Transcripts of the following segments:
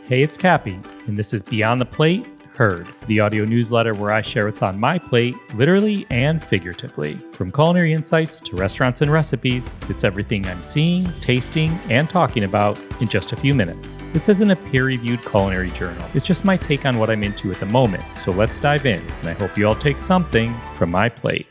Hey, it's Kappy, and this is Beyond the Plate, Heard, the audio newsletter where I share what's on my plate, literally and figuratively. From culinary insights to restaurants and recipes, it's everything I'm seeing, tasting, and talking about in just a few minutes. This isn't a peer-reviewed culinary journal. It's just my take on what I'm into at the moment. So let's dive in, and I hope you all take something from my plate.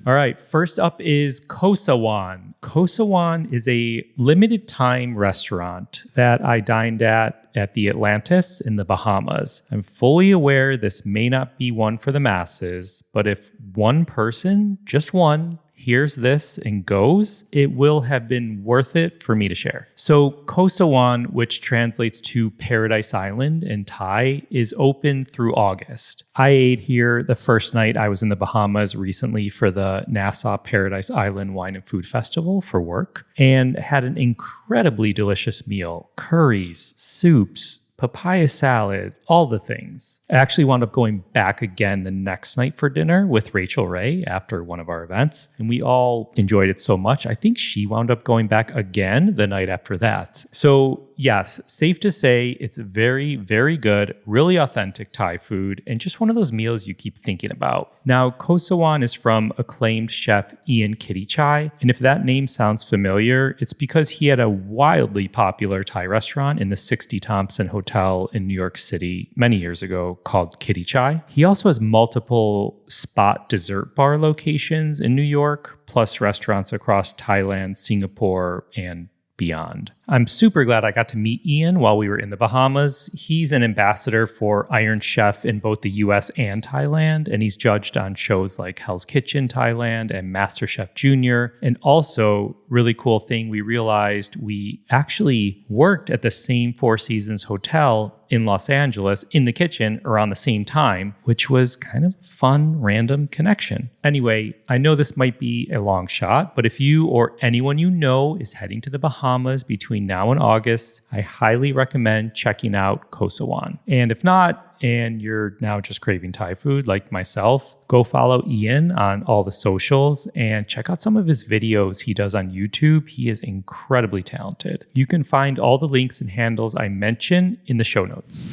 All right, first up is Kosawan. Kosawan is a limited time restaurant that I dined at the Atlantis in the Bahamas. I'm fully aware this may not be one for the masses, but if one person, just one, hears this and goes, it will have been worth it for me to share. So Kosawan, which translates to Paradise Island in Thai, is open through August. I ate here the first night I was in the Bahamas recently for the Nassau Paradise Island Wine and Food Festival for work and had an incredibly delicious meal. Curries, soups, papaya salad, all the things. I actually wound up going back again the next night for dinner with Rachel Ray after one of our events, and we all enjoyed it so much. I think she wound up going back again the night after that. So yes, safe to say it's very, very good, really authentic Thai food, and just one of those meals you keep thinking about. Now, Kosawan is from acclaimed chef Ian Kittichai, and if that name sounds familiar, it's because he had a wildly popular Thai restaurant in the 60 Thompson Hotel in New York City many years ago called Kittichai. He also has multiple spot dessert bar locations in New York, plus restaurants across Thailand, Singapore, and beyond. I'm super glad I got to meet Ian while we were in the Bahamas. He's an ambassador for Iron Chef in both the US and Thailand, and he's judged on shows like Hell's Kitchen Thailand and MasterChef Junior. And also, really cool thing, we realized we actually worked at the same Four Seasons hotel in Los Angeles in the kitchen around the same time, which was kind of a fun, random connection. Anyway, I know this might be a long shot, but if you or anyone you know is heading to the Bahamas between now and August, I highly recommend checking out Kosawan. And if not, and you're now just craving Thai food like myself, go follow Ian on all the socials and check out some of his videos he does on YouTube. He is incredibly talented. You can find all the links and handles I mention in the show notes.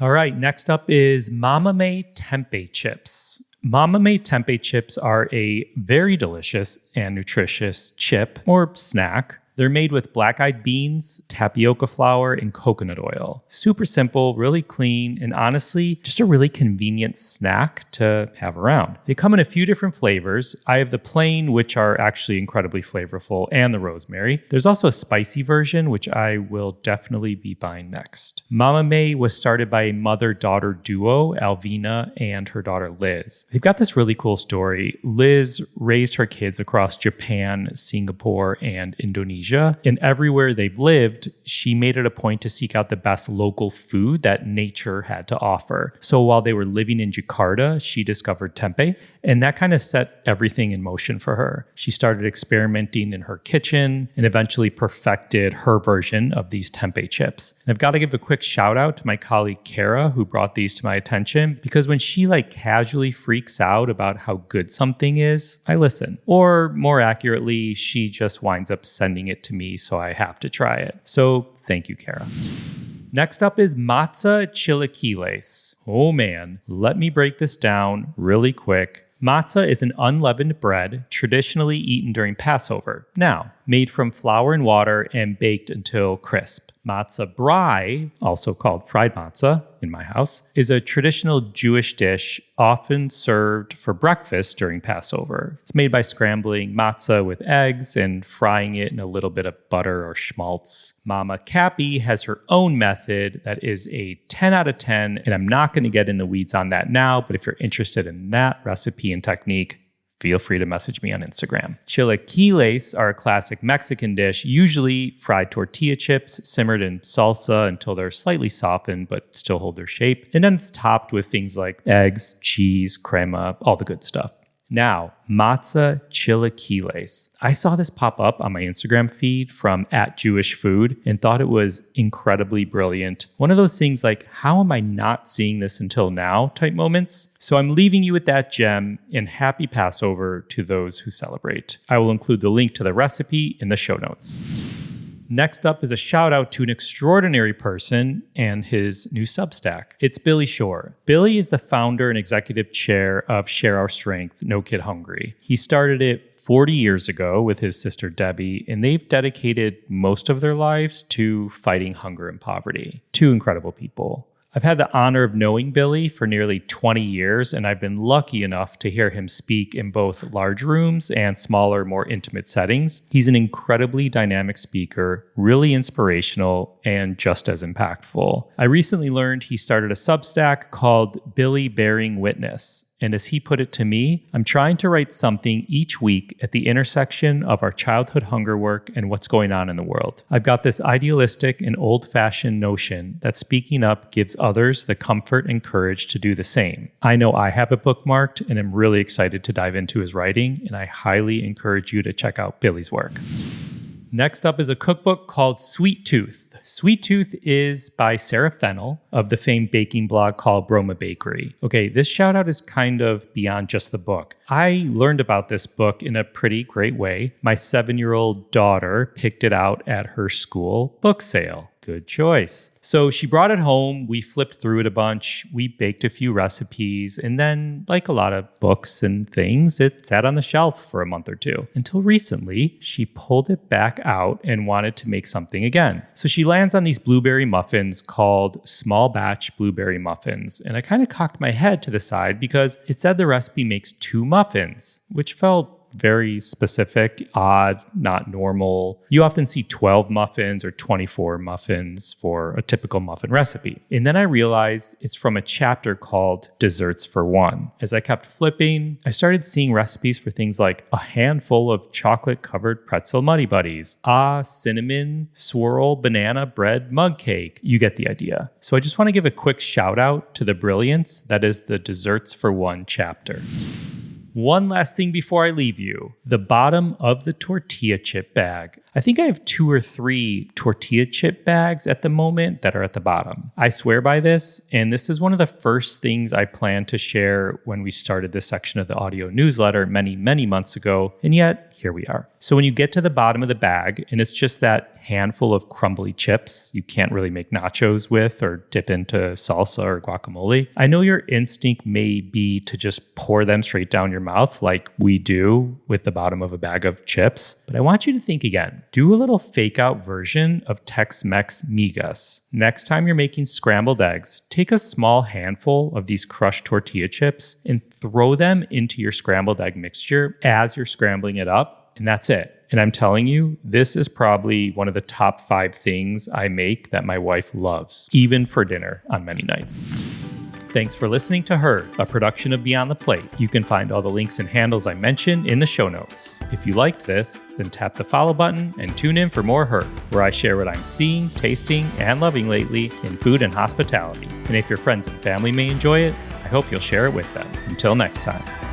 All right, next up is Mamame Tempeh chips. Mamame tempeh chips are a very delicious and nutritious chip or snack. They're made with black-eyed beans, tapioca flour, and coconut oil. Super simple, really clean, and honestly, just a really convenient snack to have around. They come in a few different flavors. I have the plain, which are actually incredibly flavorful, and the rosemary. There's also a spicy version, which I will definitely be buying next. Mamame was started by a mother-daughter duo, Alvina and her daughter Liz. They've got this really cool story. Liz raised her kids across Japan, Singapore, and Indonesia. And everywhere they've lived, she made it a point to seek out the best local food that nature had to offer. So while they were living in Jakarta, she discovered tempeh, and that kind of set everything in motion for her. She started experimenting in her kitchen and eventually perfected her version of these tempeh chips. And I've got to give a quick shout out to my colleague Kara, who brought these to my attention, because when she casually freaks out about how good something is, I listen. Or more accurately, she just winds up sending it to me, so I have to try it. So thank you, Kara. Next up is matzah chilaquiles. Oh man, let me break this down really quick. Matzah is an unleavened bread traditionally eaten during Passover. Now, made from flour and water and baked until crisp. Matzah brai, also called fried matzah in my house, is a traditional Jewish dish often served for breakfast during Passover. It's made by scrambling matzah with eggs and frying it in a little bit of butter or schmaltz. Mama Kappy has her own method that is a 10 out of 10, and I'm not going to get in the weeds on that now, but if you're interested in that recipe and technique, feel free to message me on Instagram. Chilaquiles are a classic Mexican dish, usually fried tortilla chips simmered in salsa until they're slightly softened but still hold their shape. And then it's topped with things like eggs, cheese, crema, all the good stuff. Now, matzah chilaquiles. I saw this pop up on my Instagram feed from @JewishFood and thought it was incredibly brilliant. One of those things like, how am I not seeing this until now type moments? So I'm leaving you with that gem, and happy Passover to those who celebrate. I will include the link to the recipe in the show notes. Next up is a shout out to an extraordinary person and his new Substack. It's Billy Shore. Billy is the founder and executive chair of Share Our Strength, No Kid Hungry. He started it 40 years ago with his sister Debbie, and they've dedicated most of their lives to fighting hunger and poverty. Two incredible people. I've had the honor of knowing Billy for nearly 20 years, and I've been lucky enough to hear him speak in both large rooms and smaller, more intimate settings. He's an incredibly dynamic speaker, really inspirational, and just as impactful. I recently learned he started a Substack called Billy Bearing Witness. And as he put it to me, I'm trying to write something each week at the intersection of our childhood hunger work and what's going on in the world. I've got this idealistic and old-fashioned notion that speaking up gives others the comfort and courage to do the same. I know I have it bookmarked, and I'm really excited to dive into his writing, and I highly encourage you to check out Billy's work. Next up is a cookbook called Sweet Tooth. Sweet Tooth is by Sarah Fennell of the famed baking blog called Broma Bakery. Okay, this shout out is kind of beyond just the book. I learned about this book in a pretty great way. My 7-year-old daughter picked it out at her school book sale. Good choice. So she brought it home. We flipped through it a bunch. We baked a few recipes. And then, like a lot of books and things, it sat on the shelf for a month or two. Until recently, she pulled it back out and wanted to make something again. So she lands on these blueberry muffins called small batch blueberry muffins. And I kind of cocked my head to the side because it said the recipe makes 2 muffins, which felt very specific, odd, not normal. You often see 12 muffins or 24 muffins for a typical muffin recipe. And then I realized it's from a chapter called Desserts for One. As I kept flipping, I started seeing recipes for things like a handful of chocolate-covered pretzel Muddy Buddies, a cinnamon swirl banana bread mug cake. You get the idea. So I just want to give a quick shout out to the brilliance that is the Desserts for One chapter. One last thing before I leave you, the bottom of the tortilla chip bag. I think I have 2 or 3 tortilla chip bags at the moment that are at the bottom. I swear by this, and this is one of the first things I planned to share when we started this section of the audio newsletter many, many months ago, and yet here we are. So when you get to the bottom of the bag, and it's just that handful of crumbly chips you can't really make nachos with or dip into salsa or guacamole, I know your instinct may be to just pour them straight down your mouth like we do with the bottom of a bag of chips, but I want you to think again. Do a little fake out version of Tex-Mex migas. Next time you're making scrambled eggs, take a small handful of these crushed tortilla chips and throw them into your scrambled egg mixture as you're scrambling it up, and that's it. And I'm telling you, this is probably one of the top 5 things I make that my wife loves, even for dinner on many nights. Thanks for listening to Herd, a production of Beyond the Plate. You can find all the links and handles I mentioned in the show notes. If you liked this, then tap the follow button and tune in for more Herd, where I share what I'm seeing, tasting, and loving lately in food and hospitality. And if your friends and family may enjoy it, I hope you'll share it with them. Until next time.